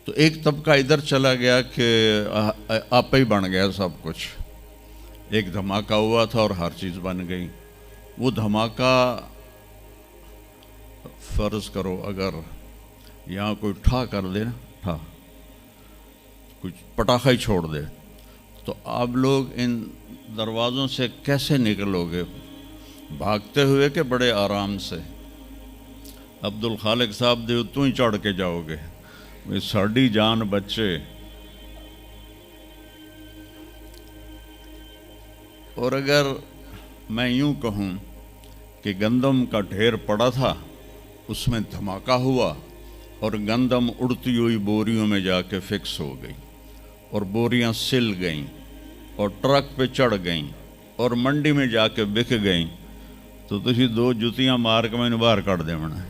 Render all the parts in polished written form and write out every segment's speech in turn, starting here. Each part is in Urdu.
تو ایک طبقہ ادھر چلا گیا کہ آپ ہی بن گیا سب کچھ. ایک دھماکہ ہوا تھا اور ہر چیز بن گئی. وہ دھماکہ فرض کرو اگر یہاں کوئی ٹھا کر دے نا، ٹھا کچھ پٹاخہ ہی چھوڑ دے، تو آپ لوگ ان دروازوں سے کیسے نکلو گے؟ بھاگتے ہوئے کہ بڑے آرام سے؟ عبد الخالق صاحب دے تو ہی چڑھ کے جاؤ گے، ساڑی جان بچے. اور اگر میں یوں کہوں کہ گندم کا ڈھیر پڑا تھا، اس میں دھماکہ ہوا اور گندم اڑتی ہوئی بوریوں میں جا کے فکس ہو گئی اور بوریاں سل گئیں اور ٹرک پہ چڑھ گئیں اور منڈی میں جا کے بک گئیں، تو تسی دو جتیاں مار کے میں نے باہر کر دے منا.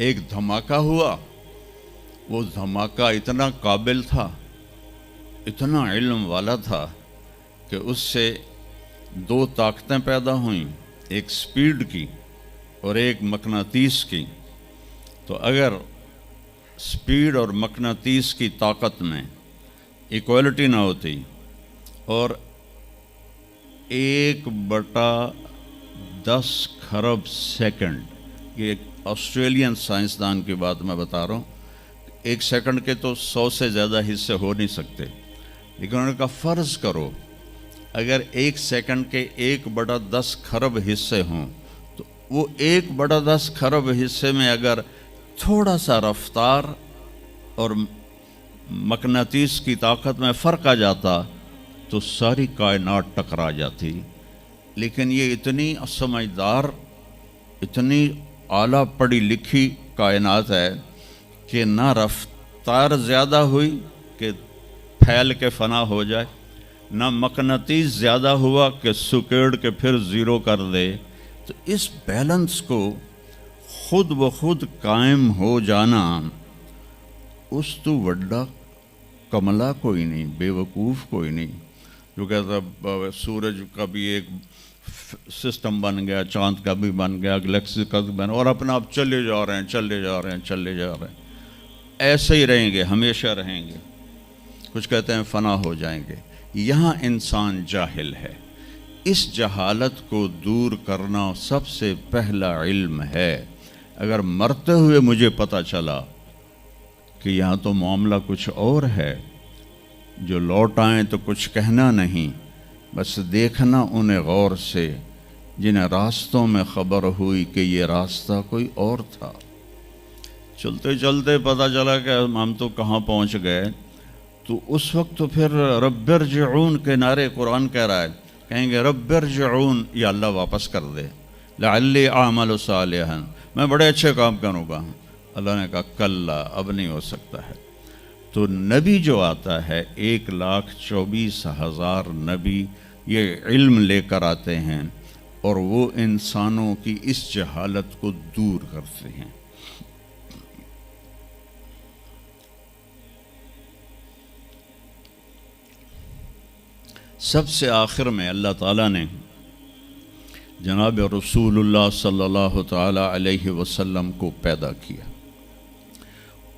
ایک دھماکہ ہوا، وہ دھماکہ اتنا قابل تھا، اتنا علم والا تھا کہ اس سے دو طاقتیں پیدا ہوئیں، ایک سپیڈ کی اور ایک مقناطیس کی. تو اگر سپیڈ اور مقناطیس کی طاقت میں ایکوالٹی نہ ہوتی اور 1/10 خرب سیکنڈ، یہ ایک آسٹریلین سائنسدان کی بات میں بتا رہا ہوں، ایک سیکنڈ کے تو 100 سے زیادہ حصے ہو نہیں سکتے، لیکن انہوں نے کہا فرض کرو اگر ایک سیکنڈ کے 1/10 خرب حصے ہوں، تو وہ 1/10 خرب حصے میں اگر تھوڑا سا رفتار اور مقناطیس کی طاقت میں فرق آ جاتا تو ساری کائنات ٹکرا جاتی. لیکن یہ اتنی سمجھدار، اتنی اعلیٰ پڑھی لکھی کائنات ہے کہ نہ رفتار زیادہ ہوئی کہ پھیل کے فنا ہو جائے، نہ مقناطیس زیادہ ہوا کہ سکیڑ کے پھر زیرو کر دے. تو اس بیلنس کو خود بخود قائم ہو جانا، اس تو وڈا کملا کوئی نہیں، بے وقوف کوئی نہیں جو کہتا سورج کا بھی ایک سسٹم بن گیا، چاند کا بھی بن گیا، گلیکسی کا بھی بن گیا، اور اپنا آپ چلے جا رہے ہیں چلے جا رہے ہیں چلے جا رہے ہیں. ایسے ہی رہیں گے، ہمیشہ رہیں گے. کچھ کہتے ہیں فنا ہو جائیں گے. یہاں انسان جاہل ہے. اس جہالت کو دور کرنا سب سے پہلا علم ہے. اگر مرتے ہوئے مجھے پتہ چلا کہ یہاں تو معاملہ کچھ اور ہے، جو لوٹ آئیں تو کچھ کہنا نہیں، بس دیکھنا انہیں غور سے جنہیں راستوں میں خبر ہوئی کہ یہ راستہ کوئی اور تھا. چلتے چلتے پتہ چلا کہ ہم تو کہاں پہنچ گئے، تو اس وقت تو پھر رب ارجعون کے نعرے قرآن کہہ رہا ہے، کہیں گے رب ارجعون، یا اللہ واپس کر دے، لعلی اعمل صالحا، میں بڑے اچھے کام کروں گا. اللہ نے کہا کلا، اب نہیں ہو سکتا ہے. تو نبی جو آتا ہے 1,24,000 نبی یہ علم لے کر آتے ہیں اور وہ انسانوں کی اس جہالت کو دور کرتے ہیں. سب سے آخر میں اللہ تعالیٰ نے جناب رسول اللہ صلی اللہ تعالیٰ علیہ وسلم کو پیدا کیا.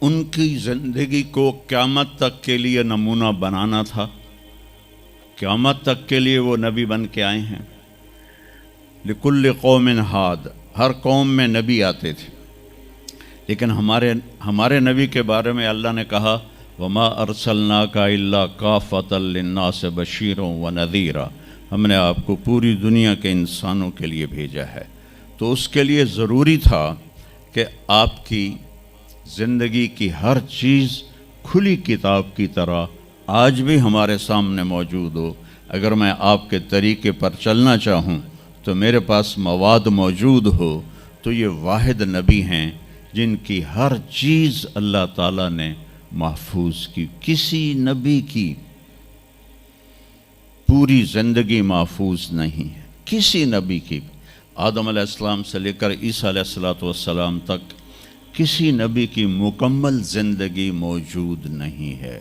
ان کی زندگی کو قیامت تک کے لیے نمونہ بنانا تھا. قیامت تک کے لیے وہ نبی بن کے آئے ہیں. لکل قوم ہاد، ہر قوم میں نبی آتے تھے، لیکن ہمارے نبی کے بارے میں اللہ نے کہا وما ارسلناک الا کافۃ للناس بشیرا ونذیرا، ہم نے آپ کو پوری دنیا کے انسانوں کے لیے بھیجا ہے. تو اس کے لیے ضروری تھا کہ آپ کی زندگی کی ہر چیز کھلی کتاب کی طرح آج بھی ہمارے سامنے موجود ہو. اگر میں آپ کے طریقے پر چلنا چاہوں تو میرے پاس مواد موجود ہو. تو یہ واحد نبی ہیں جن کی ہر چیز اللہ تعالیٰ نے محفوظ کی. کسی نبی کی پوری زندگی محفوظ نہیں ہے، کسی نبی کی. آدم علیہ السلام سے لے کر عیسیٰ علیہ السلام تک کسی نبی کی مکمل زندگی موجود نہیں ہے.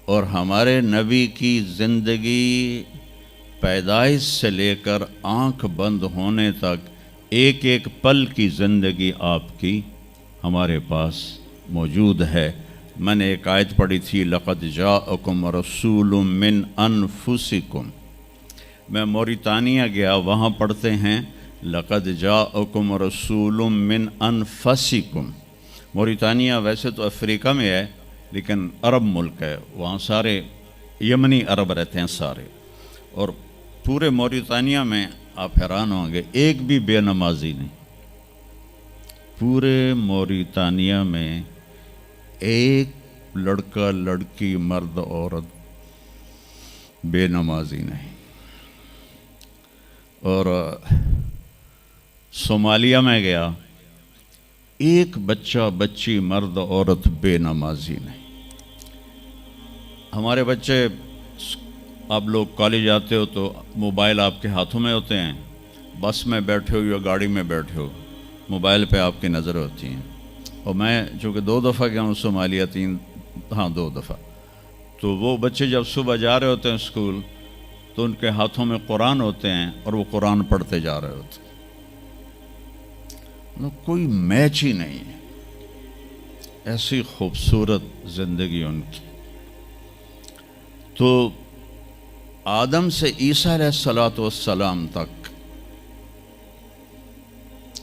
اور ہمارے نبی کی زندگی پیدائش سے لے کر آنکھ بند ہونے تک ایک ایک پل کی زندگی آپ کی ہمارے پاس موجود ہے۔ میں نے ایک آیت پڑھی تھی، لقد جاءکم رسول من انفسکم۔ میں موریتانیہ گیا، وہاں پڑھتے ہیں لقد جاءکم رسول من انفسکم۔ موریتانیہ ویسے تو افریقہ میں ہے لیکن عرب ملک ہے، وہاں سارے یمنی عرب رہتے ہیں سارے، اور پورے موریتانیہ میں آپ حیران ہوں گے ایک بھی بے نمازی نہیں، پورے موریتانیہ میں ایک لڑکا لڑکی مرد عورت بے نمازی نہیں۔ اور صومالیہ میں گیا، ایک بچہ بچی مرد عورت بے نمازی نہیں۔ ہمارے بچے، آپ لوگ کالج آتے ہو تو موبائل آپ کے ہاتھوں میں ہوتے ہیں، بس میں بیٹھے ہو یا گاڑی میں بیٹھے ہو، موبائل پہ آپ کی نظر ہوتی ہیں۔ اور میں چونکہ 2 دفعہ گیا ہوں صومالیہ، 2 دفعہ، تو وہ بچے جب صبح جا رہے ہوتے ہیں اسکول تو ان کے ہاتھوں میں قرآن ہوتے ہیں اور وہ قرآن پڑھتے جا رہے ہوتے ہیں، کوئی میچ ہی نہیں ہے، ایسی خوبصورت زندگی ان کی۔ تو آدم سے عیسیٰ علیہ السلام تک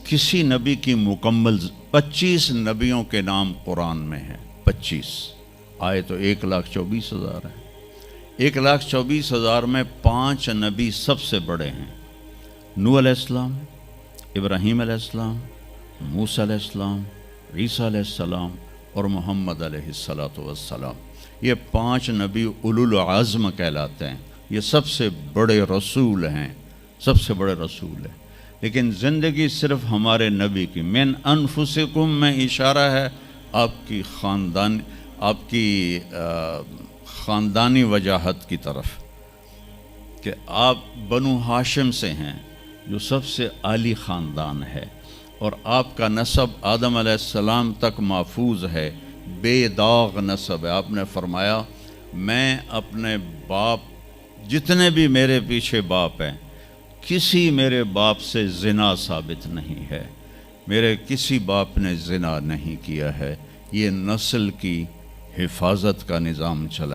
کسی نبی کی مکمل 25 نبیوں کے نام قرآن میں ہیں، 25 آئے تو 1,24,000 ہیں۔ 1,24,000 میں 5 نبی سب سے بڑے ہیں، نوح علیہ السلام، ابراہیم علیہ السلام، موسیٰ علیہ السلام، عیسیٰ علیہ السلام اور محمد علیہ السلام۔ یہ 5 نبی اولو العزم کہلاتے ہیں، یہ سب سے بڑے رسول ہیں، سب سے بڑے رسول ہیں۔ لیکن زندگی صرف ہمارے نبی کی، من انفسکم میں اشارہ ہے آپ کی خاندانی وجاہت کی طرف، کہ آپ بنو ہاشم سے ہیں جو سب سے عالی خاندان ہے، اور آپ کا نسب آدم علیہ السلام تک محفوظ ہے، بے داغ نسب ہے۔ آپ نے فرمایا میں اپنے باپ، جتنے بھی میرے پیچھے باپ ہیں، کسی میرے باپ سے زنا ثابت نہیں ہے، میرے کسی باپ نے زنا نہیں کیا ہے۔ یہ نسل کی حفاظت کا نظام چلا۔